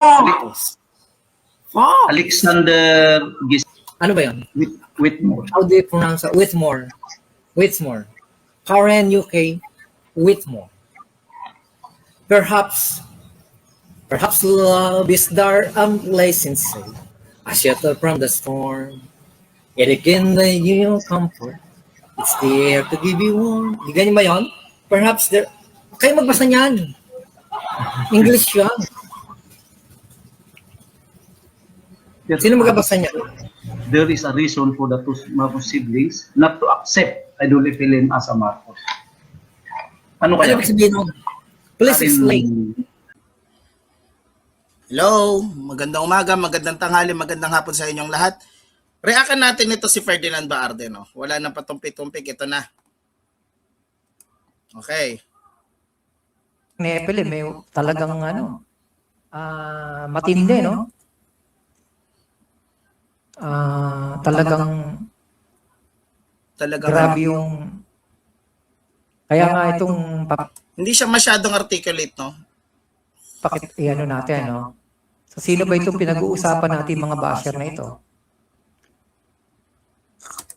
False. False. Alexander Ano ba yun? Whitmore. How do you pronounce it? Whitmore. Whitmore. Karen, UK. Whitmore. Perhaps love is dark and lacency. A shelter from the storm. It again the you comfort. It's there to give you warm. Di ganyan ba yun? Perhaps there... Kayo magbasa niyan. English yan. Sino magbasa niyan? There is a reason for the two Marcos siblings not to accept Idol Ephraim as a Marcos. Ano Ano kaya? ibig sabihin nun? Please explain. Hello, magandang umaga, magandang tanghali, magandang hapon sa inyong lahat. Reakan natin ito si Ferdinand Baarde, no? Wala nang patumpik-tumpik, ito na. Okay. Nepal, may talagang matindi, no? Talagang grabe yung kaya nga itong hindi siya masyadong articulate, no? natin, no? So, sino ba itong pinag-uusapan natin mga basher na ito?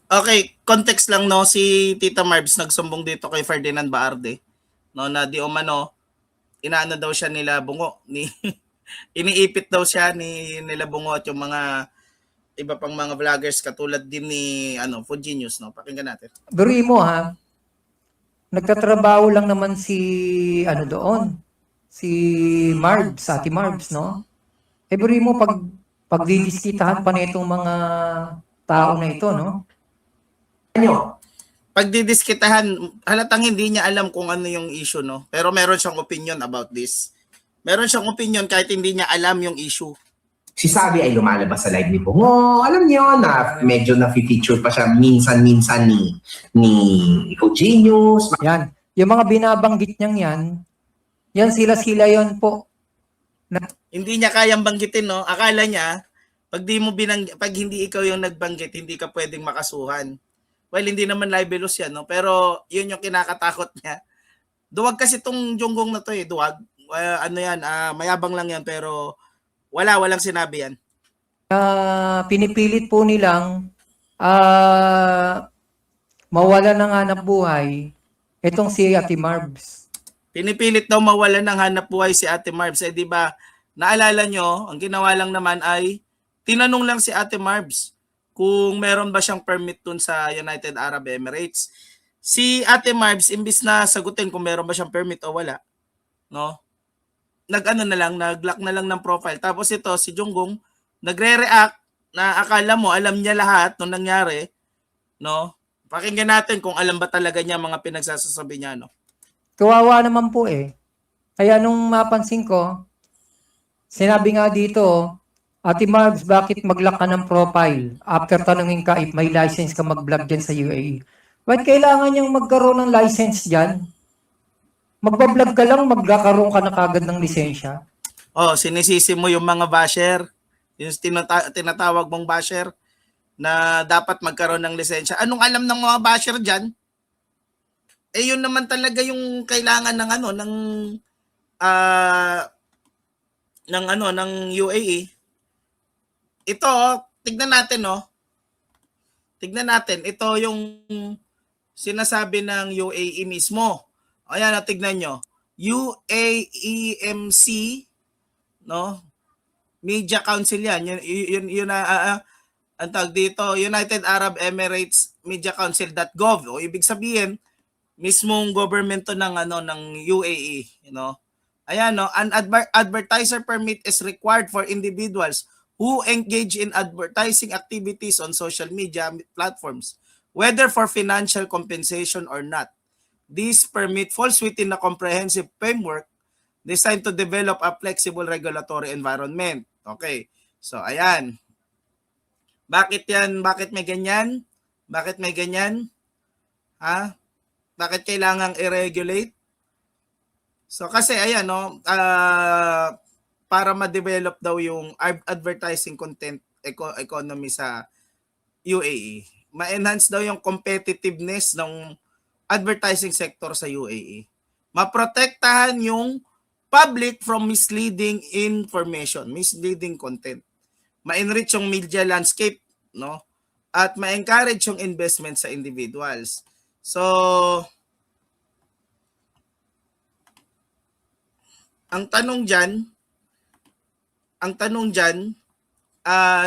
Okay, context lang, no? Si Tita Marbs nagsumbong dito kay Ferdinand Baarde, no, na di umano inaano daw siya nila Bungo, iniipit daw siya nila Bungo at yung mga iba pang mga vloggers katulad din ni Food Genius, no? Pakinggan natin. Biruin mo, ha? Nagtatrabaho lang naman si doon, si Marbs, Ate Marbs, no? Biruin mo pag didiskitahan pa na itong mga tao na ito, no? Pag didiskitahan, halatang hindi niya alam kung ano yung issue, no? Pero meron siyang opinion about this. Meron siyang opinion kahit hindi niya alam yung issue. Si Sabi ay lumalabas sa live ni Bungo. Alam niyo na medyo na-feature pa siya minsan-minsan ni Food Genius. Yan. Yung mga binabanggit niyang yan sila yon po. Hindi niya kayang banggitin, no? Akala niya, pag hindi ikaw yung nagbanggit, hindi ka pwedeng makasuhan. Well, hindi naman libelous yan, no? Pero yun yung kinakatakot niya. Duwag kasi tong Junggong na to, duwag. Mayabang lang yan, pero walang sinabi yan. Pinipilit po nilang mawala ng hanap buhay itong si Ate Marbs. Pinipilit daw mawalan ng hanap buhay si Ate Marbs. Di ba, naalala nyo, ang ginawa lang naman ay tinanong lang si Ate Marbs kung meron ba siyang permit dun sa United Arab Emirates. Si Ate Marbs, imbis na sagutin kung meron ba siyang permit o wala, no? Nag-lock na lang ng profile. Tapos ito, si Junggong, nagre-react na akala mo, alam niya lahat nung nangyari, no? Pakinggan natin kung alam ba talaga niya mga pinagsasasabi niya, no? Kawawa naman po eh. Kaya nung mapansin ko, sinabi nga dito, Ate Marbs, bakit mag-lock ka ng profile after tanungin ka if may license ka mag-vlog dyan sa UAE? Ba't kailangan niyang magkaroon ng license dyan? Magbablog ka lang, magkakaroon ka na kagad ng lisensya. Oh, sinisisi mo yung mga basher, yung tinatawag mong basher na dapat magkaroon ng lisensya. Anong alam ng mga basher diyan? Yun naman talaga yung kailangan ng UAE. Ito, tignan natin, no. Tignan natin, ito yung sinasabi ng UAE mismo. Ayan, tignan nyo. UAEMC, no? Media Council yan. Yun ang tawag dito, United Arab Emirates Media Council.gov. O ibig sabihin, mismong government to ng UAE, you know. Ayan, no, an advertiser permit is required for individuals who engage in advertising activities on social media platforms, whether for financial compensation or not. This permit falls within a comprehensive framework designed to develop a flexible regulatory environment. Okay. So, ayan. Bakit yan? Bakit may ganyan? Bakit may ganyan? Ha? Bakit kailangang i-regulate? So, kasi ayan, no, para ma-develop daw yung advertising content economy sa UAE. Ma-enhance daw yung competitiveness ng advertising sector sa UAE. Maprotektahan yung public from misleading information, misleading content. Ma-enrich yung media landscape, no? At ma-encourage yung investment sa individuals. So, ang tanong diyan,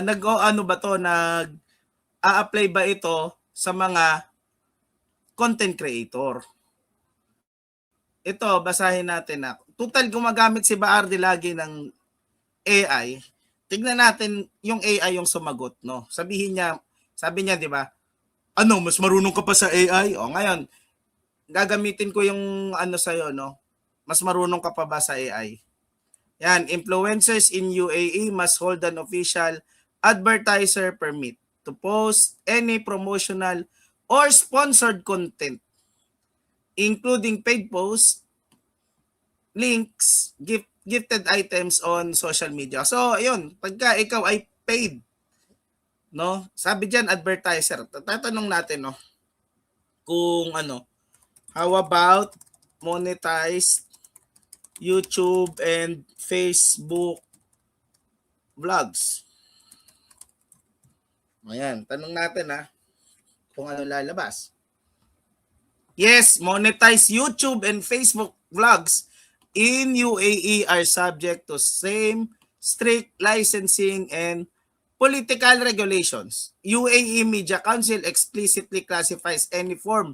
nag-ano ba to, nag-a-apply ba ito sa mga content creator? Ito, basahin natin na. Total gumagamit si Baarde lagi ng AI. Tignan natin yung AI yung sumagot, no? Sabi niya, 'di ba? Ano, mas marunong ka pa sa AI? O ngayon, gagamitin ko yung ano sa'yo, no? Mas marunong ka pa ba sa AI? Yan, influencers in UAE must hold an official advertiser permit to post any promotional or sponsored content, including paid posts, links, gifted items on social media. So, ayun, pagka ikaw ay paid, no? Sabi diyan advertiser. Tatanong natin, no? Kung ano, how about monetized YouTube and Facebook vlogs? Ayan, tanong natin kung ano lalabas. Yes, monetized YouTube and Facebook vlogs in UAE are subject to same strict licensing and political regulations. UAE Media Council explicitly classifies any form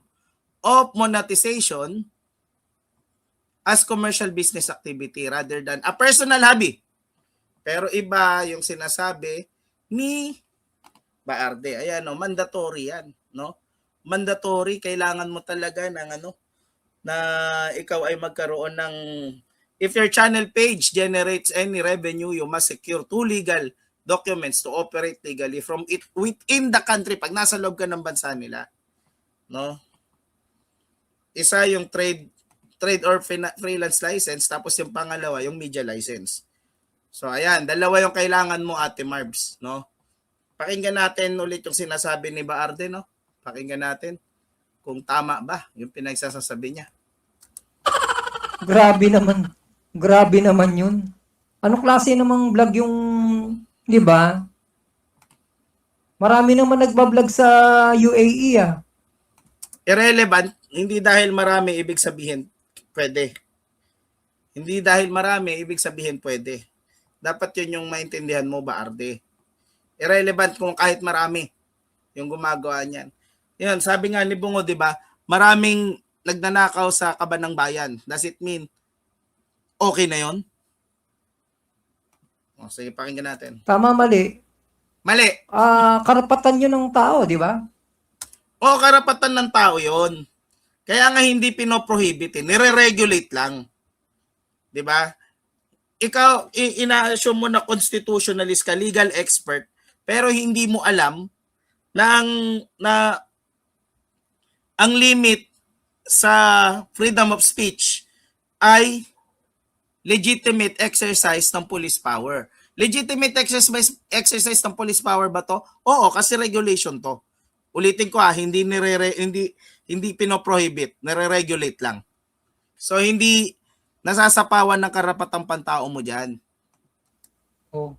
of monetization as commercial business activity rather than a personal hobby. Pero iba yung sinasabi ni Baarde. Ayan, no, mandatory yan, no? Mandatory, kailangan mo talaga ng na ikaw ay magkaroon ng, if your channel page generates any revenue, you must secure 2 legal documents to operate legally from it within the country pag nasa loob ka ng bansa nila, no? Isa yung trade or freelance license, tapos yung pangalawa yung media license. So ayan, dalawa yung kailangan mo, Ate Marbs, no? Pakinggan natin ulit yung sinasabi ni Baarde, no? Pakinggan natin kung tama ba yung pinagsasasabi niya. Grabe naman. Grabe naman yun. Ano klase namang vlog yung, di ba? Marami naman nagbablog sa UAE Irrelevant, hindi dahil marami ibig sabihin pwede. Hindi dahil marami ibig sabihin pwede. Dapat yun yung maintindihan mo, Baarde. Irrelevant kung kahit marami yung gumagawa niyan. Yan, sabi nga ni Bungo, di ba? Maraming nagnanakaw sa kaban ng bayan. Does it mean okay na yon? O, sige, pakinggan natin. Tama, mali. Mali. Karapatan yun ng tao, di ba? O, karapatan ng tao yon. Kaya nga hindi pinoprohibit, nire-regulate lang. 'Di ba? Ikaw ina-assume mo na constitutionalist ka, legal expert, pero hindi mo alam na ang limit sa freedom of speech ay legitimate exercise ng police power. Legitimate exercise ng police power ba to? Oo, kasi regulation to. Ulitin ko hindi pinoprohibit, nire-regulate lang. So hindi nasasapawan ng karapatang pantao mo diyan. Oh.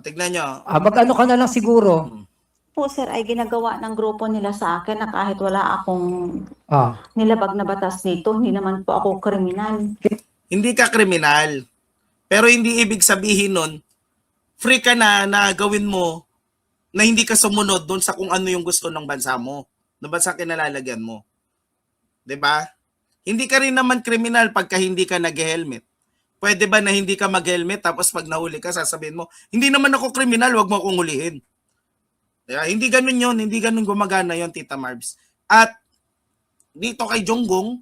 Tignan nyo. Mag-ano ka na lang siguro. Po sir ay ginagawa ng grupo nila sa akin na kahit wala akong Ah. nilabag na batas dito, hindi naman po ako kriminal. Hindi ka kriminal. Pero hindi ibig sabihin nun, free ka na gawin mo na hindi ka sumunod doon sa kung ano yung gusto ng bansa mo, ng bansa kinalalagyan mo. 'Di ba? Hindi ka rin naman kriminal pagka hindi ka nag-helmet. Pwede ba na hindi ka mag-helmet tapos pag nahuli ka sasabihin mo, hindi naman ako kriminal, wag mo akong hulihin. Diba? Hindi ganun yun, hindi ganun gumagana yon, Tita Marbs. At dito kay Jonggong,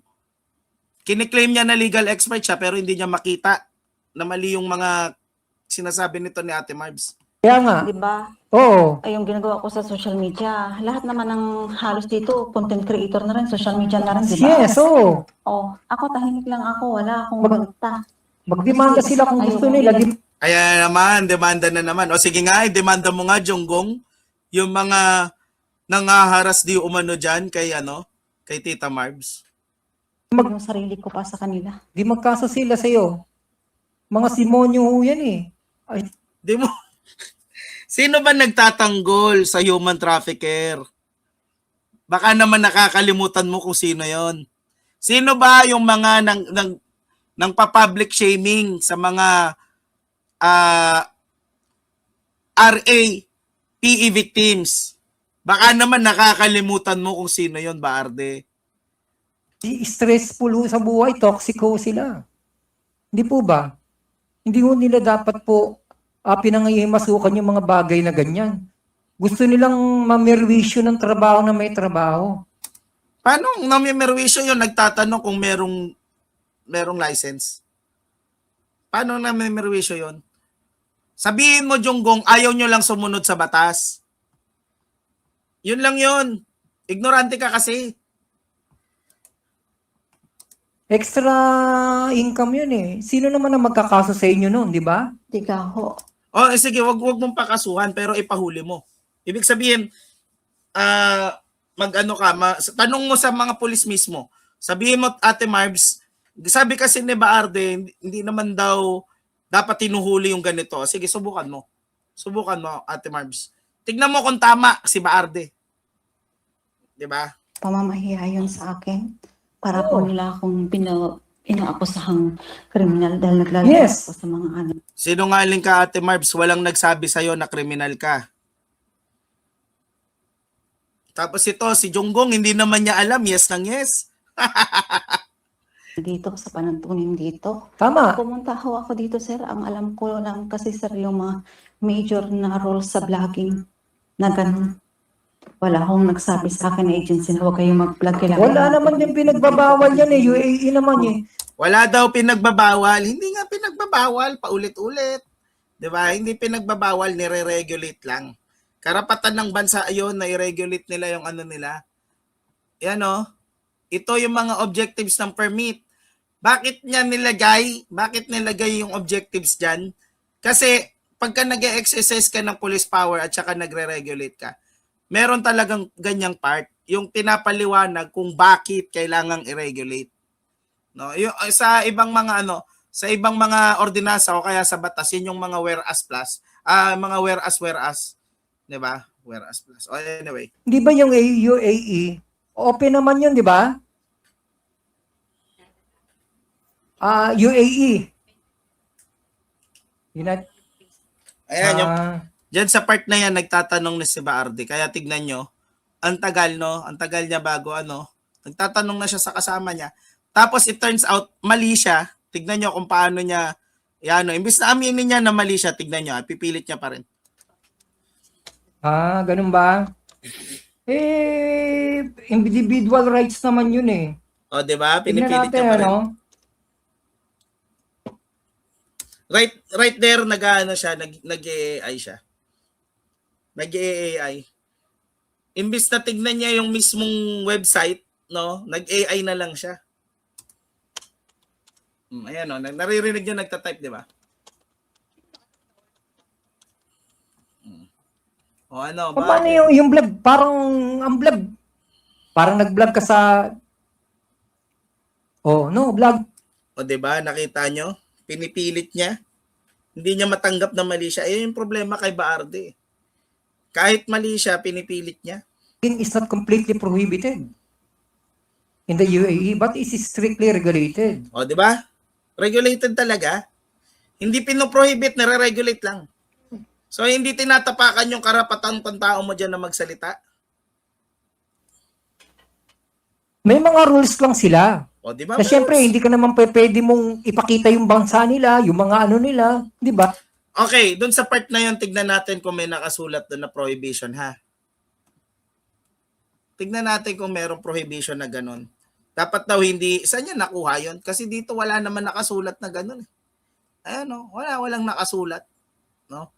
kiniklaim niya na legal expert siya pero hindi niya makita na mali yung mga sinasabi nito ni Ate Marbs. Kaya nga. Di ba? Oo. Ay yung ginagawa ko sa social media, lahat naman ng halos dito, content creator na rin, social media na rin, di ba? Yes, oo. Oh, ako tahimik lang ako, wala akong banta. Magdemanda sila kung gusto nila. Kaya naman, demanda na naman. O sige nga, demanda mo nga, Jonggong, yung mga nangaharas di umano dyan kay Tita Marbs. Yung sarili ko pa sa kanila. Di magkaso sila sa'yo. Mga simonyo ho yan eh. Ay, Di mo. Sino ba nagtatanggol sa human trafficker? Baka naman nakakalimutan mo kung sino 'yon. Sino ba yung mga ng pa-public shaming sa mga RA PE victims? Baka naman nakakalimutan mo kung sino 'yon, Baarde. stressful ho sa buhay, toxic ho sila. Hindi po ba? Hindi ho nila dapat po pinangihimasukan yung mga bagay na ganyan. Gusto nilang mamerwisyo ng trabaho na may trabaho. Paano namimerwisyo yun nagtatanong kung merong license? Paano namimerwisyo yun? Sabihin mo, Junggong, ayaw nyo lang sumunod sa batas. Yun lang yun. Ignorante ka kasi. Extra income yun eh. Sino naman ang magkakaso sa inyo noon, di ba? Di ka ho. Sige, wag mong pakasuhan pero ipahuli mo. Ibig sabihin, tanong mo sa mga pulis mismo. Sabihin mo, Ate Marbs, sabi kasi ni Baarde, hindi naman daw dapat tinuhuli yung ganito. Sige, subukan mo. Subukan mo, Ate Marbs. Tignan mo kung tama si Baarde. 'Di ba? Pamamahiya yun sa akin. Para po nila akong inaakusahang kriminal dahil naglalaro Yes. ako sa mga ano. Sinungaling ka, Ate Marbs, walang nagsabi sa'yo na kriminal ka. Tapos ito, si Junggong, hindi naman niya alam, yes nang yes. Dito sa panantunin dito. Tama. Pumunta ho ako dito, sir. Ang alam ko lang kasi, sir, yung mga major na role sa vlogging na ganun. Wala akong nagsabi sa akin na agency na huwag kayong mag-vlog. Wala naman din pinagbabawal yan eh. UAE naman eh. Wala daw pinagbabawal. Hindi nga pinagbabawal, paulit-ulit. 'Di ba? Hindi pinagbabawal, nire-regulate lang. Karapatan ng bansa ayon na i-regulate nila yung ano nila. Yan oh. Ito yung mga objectives ng permit. Bakit niya nilagay? Bakit nilagay yung objectives diyan? Kasi pagka nag-exercise ka ng police power at saka nagre-regulate ka, meron talagang ganyang part, yung pinapaliwanag kung bakit kailangang i-regulate. No, yung sa ibang mga sa ibang mga ordinansa o kaya sa batas, yun yung mga whereas plus, mga whereas, 'di ba? Whereas plus. Anyway, Di ba yung UAE, open naman yun, di ba? UAE. United, ayan yung diyan sa part na yan nagtatanong na si Baarde. Kaya tignan nyo, ang tagal no, ang tagal niya bago nagtatanong na siya sa kasama niya. Tapos it turns out mali siya. Tignan nyo kung paano niya imbis na aminin niya na mali siya, tignan nyo, pipilit niya pa rin. ganun ba? Individual rights naman yun eh. O, 'di ba? Tingnan Pinipilit natin, niya pa rin. ano? Right there nag-AI siya. Nag-AI. Imbis na tignan niya yung mismong website, no, nag-AI na lang siya. Ayan naririnig niyo nagta-type, 'di ba? Paano bakit? yung vlog? Parang ang vlog. Parang nag-vlog ka sa vlog. O, 'di ba? Nakita nyo? Pinipilit niya. Hindi niya matanggap na mali siya. Ayun yung problema kay Baarde. Kahit mali siya, pinipilit niya. Is not completely prohibited in the UAE, but is strictly regulated. O, 'di ba? Regulated talaga. Hindi pinoprohibit, nare-regulate lang. So, hindi tinatapakan yung karapatan ng tao mo dyan na magsalita. May mga rules lang sila. O, di ba? Na syempre, hindi ka naman pwede mong ipakita yung bansa nila, yung mga nila, di ba? Okay, dun sa part na yun, tignan natin kung may nakasulat doon na prohibition, ha? Tignan natin kung merong prohibition na ganun. Dapat daw hindi, saan niya nakuha yun? Kasi dito wala naman nakasulat na ganun. Ayan, walang nakasulat. No?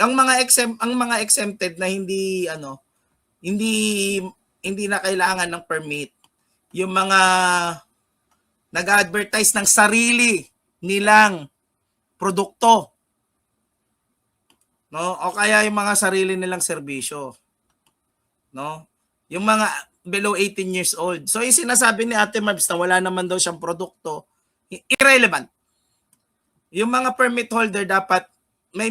Ang mga exempted na hindi na kailangan ng permit, yung mga nag-advertise ng sarili nilang produkto, no, o kaya yung mga sarili nilang serbisyo, no, yung mga below 18 years old. So yung sinasabi ni Ate Marbs na wala naman daw siyang produkto, irrelevant. Yung mga permit holder dapat may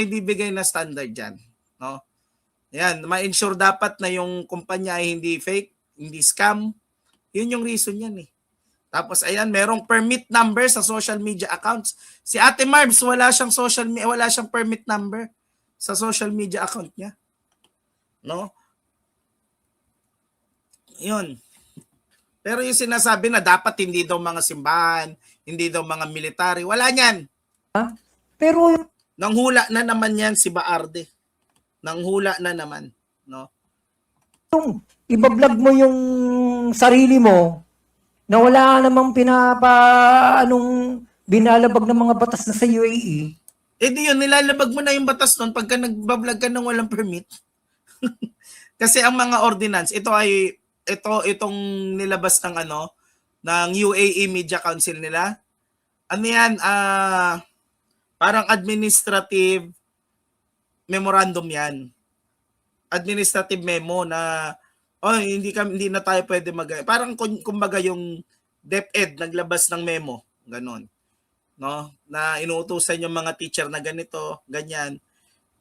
bibigay na standard diyan, no? Yan, ma-ensure dapat na yung kumpanya ay hindi fake, hindi scam. Yun yung reason yan eh. Tapos ayan, merong permit number sa social media accounts. Si Ate Marbs wala siyang permit number sa social media account niya. No? Yun. Pero yung sinasabi na dapat hindi daw mga simbahan, hindi daw mga military, wala niyan. Pero Nanghula na naman yan si Baarde. Nanghula na naman, no? yung ibablog mo yung sarili mo na wala namang binalabag ng mga batas na sa UAE. Eh di yun, nilalabag mo na yung batas nun pagka nagbablog ka ng walang permit. Kasi ang mga ordinance, itong nilabas ng ng UAE Media Council nila. Ano yan? Parang administrative memorandum yan. Administrative memo na hindi na tayo pwede parang kumbaga yung DepEd naglabas ng memo, ganon. No? Na inuutusan yung mga teacher na ganito, ganyan.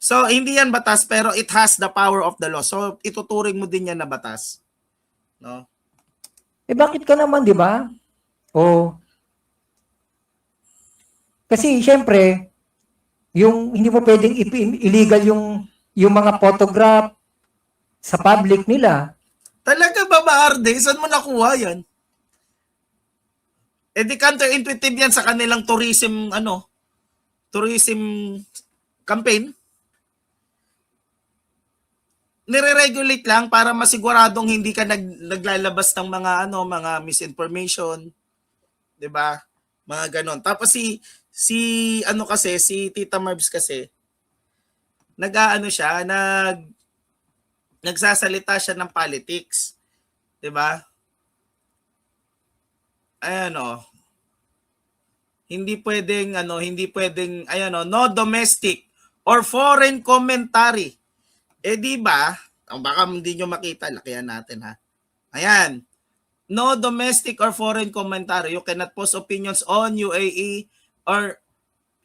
So hindi yan batas pero it has the power of the law. So ituturing mo din yan na batas. No? Bakit ka naman, di ba? Kasi syempre, yung hindi mo pwedeng illegal yung mga photograph sa public nila. Talaga ba, Baarde? Saan mo nakuha yan? Eh di counterintuitive yan sa kanilang tourism campaign. Nire-regulate lang para masiguradong hindi ka naglalabas ng mga misinformation, 'di ba? Mga ganon. Tapos si Tita Marbs kasi nagsasalita siya ng politics, 'di ba? Hindi pwedeng no domestic or foreign commentary. Di ba? Baka hindi nyo makita, lakihan natin ha. Ayan. No domestic or foreign commentary. You cannot post opinions on UAE or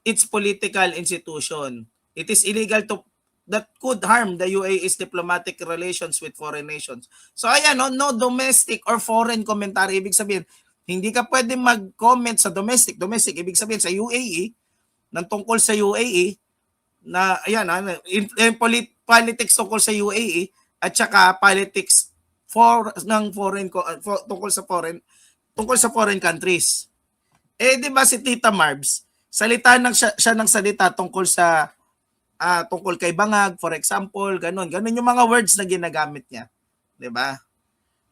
its political institution. It is illegal that could harm the UAE's diplomatic relations with foreign nations. So ayan, no domestic or foreign commentary. Ibig sabihin, hindi ka pwede mag-comment sa domestic. Domestic, ibig sabihin sa UAE, ng tungkol sa UAE, na ayan, politics tungkol sa UAE at saka politics tungkol sa foreign countries. Di ba si Tita Marbs, siya ng salita tungkol sa tungkol kay Bangag, for example, ganun yung mga words na ginagamit niya, 'di ba?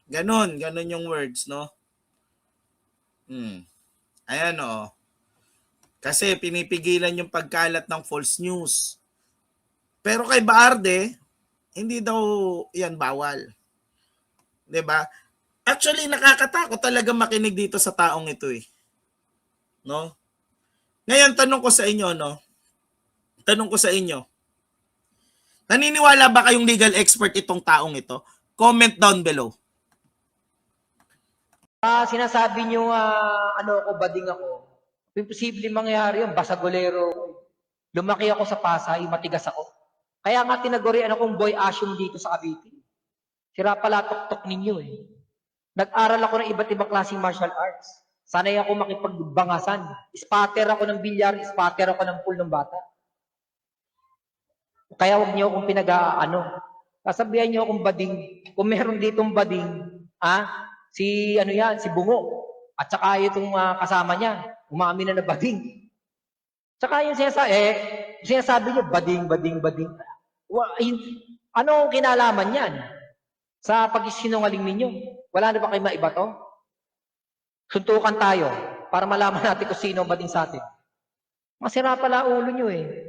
Ganun yung words, no? Ayan Kasi pinipigilan yung pagkalat ng false news. Pero kay Baarde, hindi daw yan bawal. 'Di ba? Actually, nakakatakot talaga makinig dito sa taong ito eh. No? Ngayon, tanong ko sa inyo, naniniwala ba kayong legal expert itong taong ito? Comment down below. Sinasabi nyo, bading ako. Imposible mangyari yun, basagolero. Lumaki ako sa Pasay, matigas ako. Kaya nga tinagurian akong boy asyum dito sa Cavite. Sira pala tok-tok ninyo eh. Nag-aral ako ng iba't ibang klaseng martial arts. Sanay ako makipagbangasan. Spatter ako ng bilyar, spatter ako ng pool ng bata. Kaya huwag niyo akong sasabihan niyo akong bading. Kung meron ditong bading, si Bungo. At saka itong kasama niya, umamin na bading. Tsaka yung sinasabi niyo, bading. Ano kinalaman yan? Sa pagsisinungaling ninyo, wala na ba kayo maiba to? Suntukan tayo para malaman natin kung sino bading sa atin. Masira pala ulo nyo eh.